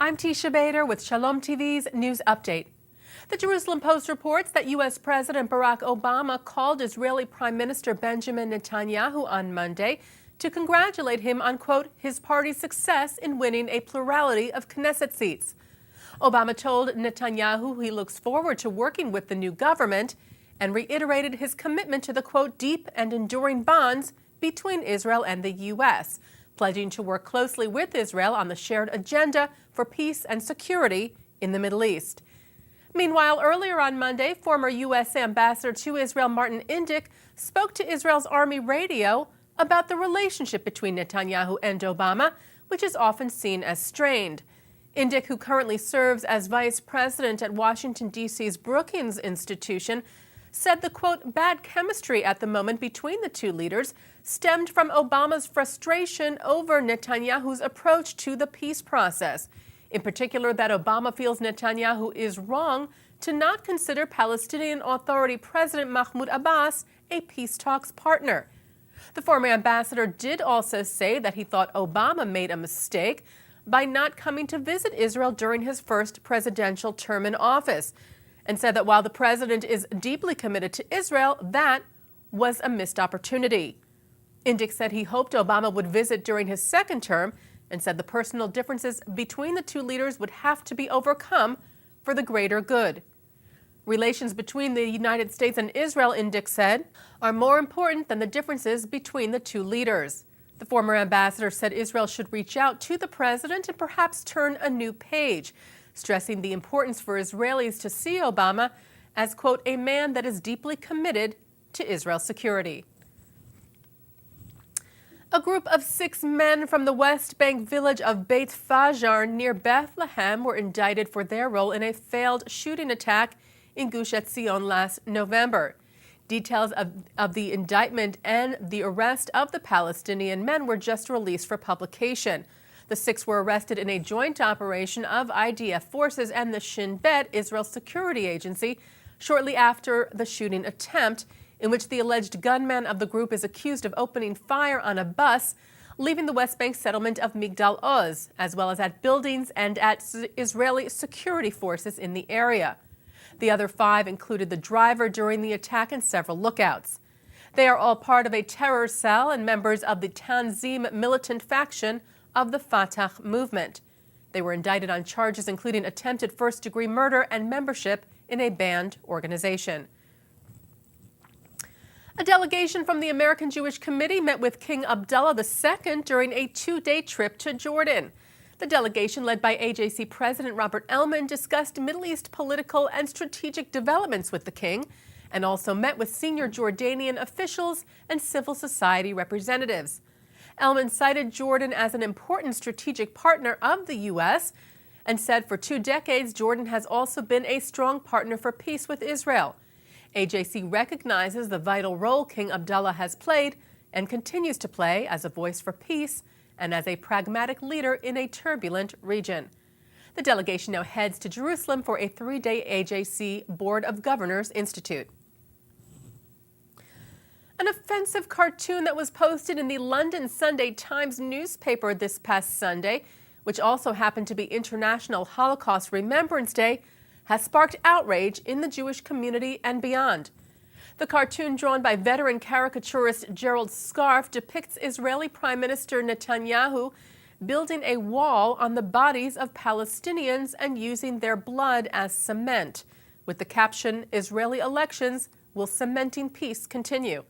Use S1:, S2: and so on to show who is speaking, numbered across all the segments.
S1: I'm Teisha Bader with Shalom TV's News Update. The Jerusalem Post reports that U.S. President Barack Obama called Israeli Prime Minister Benjamin Netanyahu on Monday to congratulate him on, quote, his party's success in winning a plurality of Knesset seats. Obama told Netanyahu he looks forward to working with the new government and reiterated his commitment to the, quote, deep and enduring bonds between Israel and the U.S., pledging to work closely with Israel on the shared agenda for peace and security in the Middle East. Meanwhile, earlier on Monday, former U.S. Ambassador to Israel Martin Indyk spoke to Israel's Army radio about the relationship between Netanyahu and Obama, which is often seen as strained. Indyk, who currently serves as vice president at Washington, D.C.'s Brookings Institution, said the, quote, bad chemistry at the moment between the two leaders stemmed from Obama's frustration over Netanyahu's approach to the peace process. In particular, that Obama feels Netanyahu is wrong to not consider Palestinian Authority President Mahmoud Abbas a peace talks partner. The former ambassador did also say that he thought Obama made a mistake by not coming to visit Israel during his first presidential term in office, and said that while the president is deeply committed to Israel, that was a missed opportunity. Indyk said he hoped Obama would visit during his second term and said the personal differences between the two leaders would have to be overcome for the greater good. Relations between the United States and Israel, Indyk said, are more important than the differences between the two leaders. The former ambassador said Israel should reach out to the president and perhaps turn a new page, stressing the importance for Israelis to see Obama as, quote, a man that is deeply committed to Israel's security. A group of 6 men from the West Bank village of Beit Fajar near Bethlehem were indicted for their role in a failed shooting attack in Gush Etzion last November. Details of the indictment and the arrest of the Palestinian men were just released for publication. The 6 were arrested in a joint operation of IDF forces and the Shin Bet, Israel's security agency, shortly after the shooting attempt, in which the alleged gunman of the group is accused of opening fire on a bus leaving the West Bank settlement of Migdal Oz, as well as at buildings and at Israeli security forces in the area. The other 5 included the driver during the attack and several lookouts. They are all part of a terror cell and members of the Tanzim militant faction of the Fatah movement. They were indicted on charges including attempted first-degree murder and membership in a banned organization. A delegation from the American Jewish Committee met with King Abdullah II during a 2-day trip to Jordan. The delegation, led by AJC President Robert Ellman, discussed Middle East political and strategic developments with the king and also met with senior Jordanian officials and civil society representatives. Ellman cited Jordan as an important strategic partner of the U.S. and said for 2 decades, Jordan has also been a strong partner for peace with Israel. AJC recognizes the vital role King Abdullah has played and continues to play as a voice for peace and as a pragmatic leader in a turbulent region. The delegation now heads to Jerusalem for a 3-day AJC Board of Governors Institute. An offensive cartoon that was posted in the London Sunday Times newspaper this past Sunday, which also happened to be International Holocaust Remembrance Day, has sparked outrage in the Jewish community and beyond. The cartoon, drawn by veteran caricaturist Gerald Scarfe, depicts Israeli Prime Minister Netanyahu building a wall on the bodies of Palestinians and using their blood as cement, with the caption, "Israeli elections, will cementing peace continue?"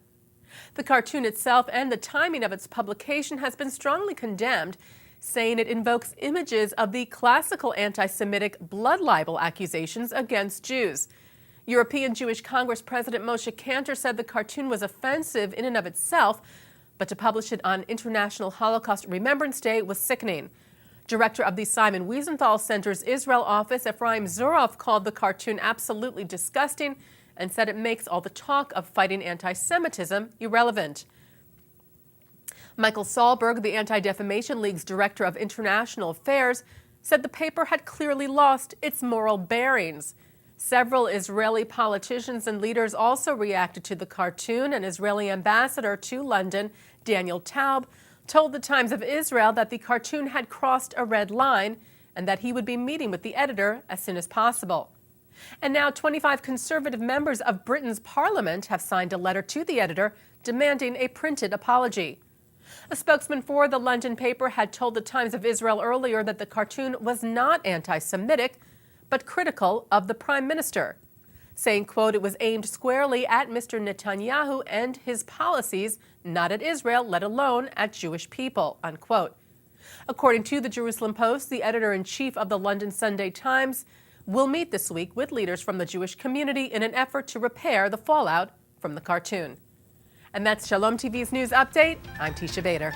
S1: The cartoon itself and the timing of its publication has been strongly condemned, saying it invokes images of the classical anti-Semitic blood libel accusations against Jews. European Jewish Congress President Moshe Kantor said the cartoon was offensive in and of itself, but to publish it on International Holocaust Remembrance Day was sickening. Director of the Simon Wiesenthal Center's Israel office, Ephraim Zuroff, called the cartoon absolutely disgusting and said it makes all the talk of fighting anti-Semitism irrelevant. Michael Sahlberg, the Anti-Defamation League's Director of International Affairs, said the paper had clearly lost its moral bearings. Several Israeli politicians and leaders also reacted to the cartoon. An Israeli ambassador to London, Daniel Taub, told the Times of Israel that the cartoon had crossed a red line and that he would be meeting with the editor as soon as possible. And now 25 conservative members of Britain's parliament have signed a letter to the editor demanding a printed apology. A spokesman for the London paper had told the Times of Israel earlier that the cartoon was not anti-Semitic, but critical of the Prime Minister, saying, quote, it was aimed squarely at Mr. Netanyahu and his policies, not at Israel, let alone at Jewish people, unquote. According to the Jerusalem Post, the editor-in-chief of the London Sunday Times will meet this week with leaders from the Jewish community in an effort to repair the fallout from the cartoon. And that's Shalom TV's news update. I'm Teisha Bader.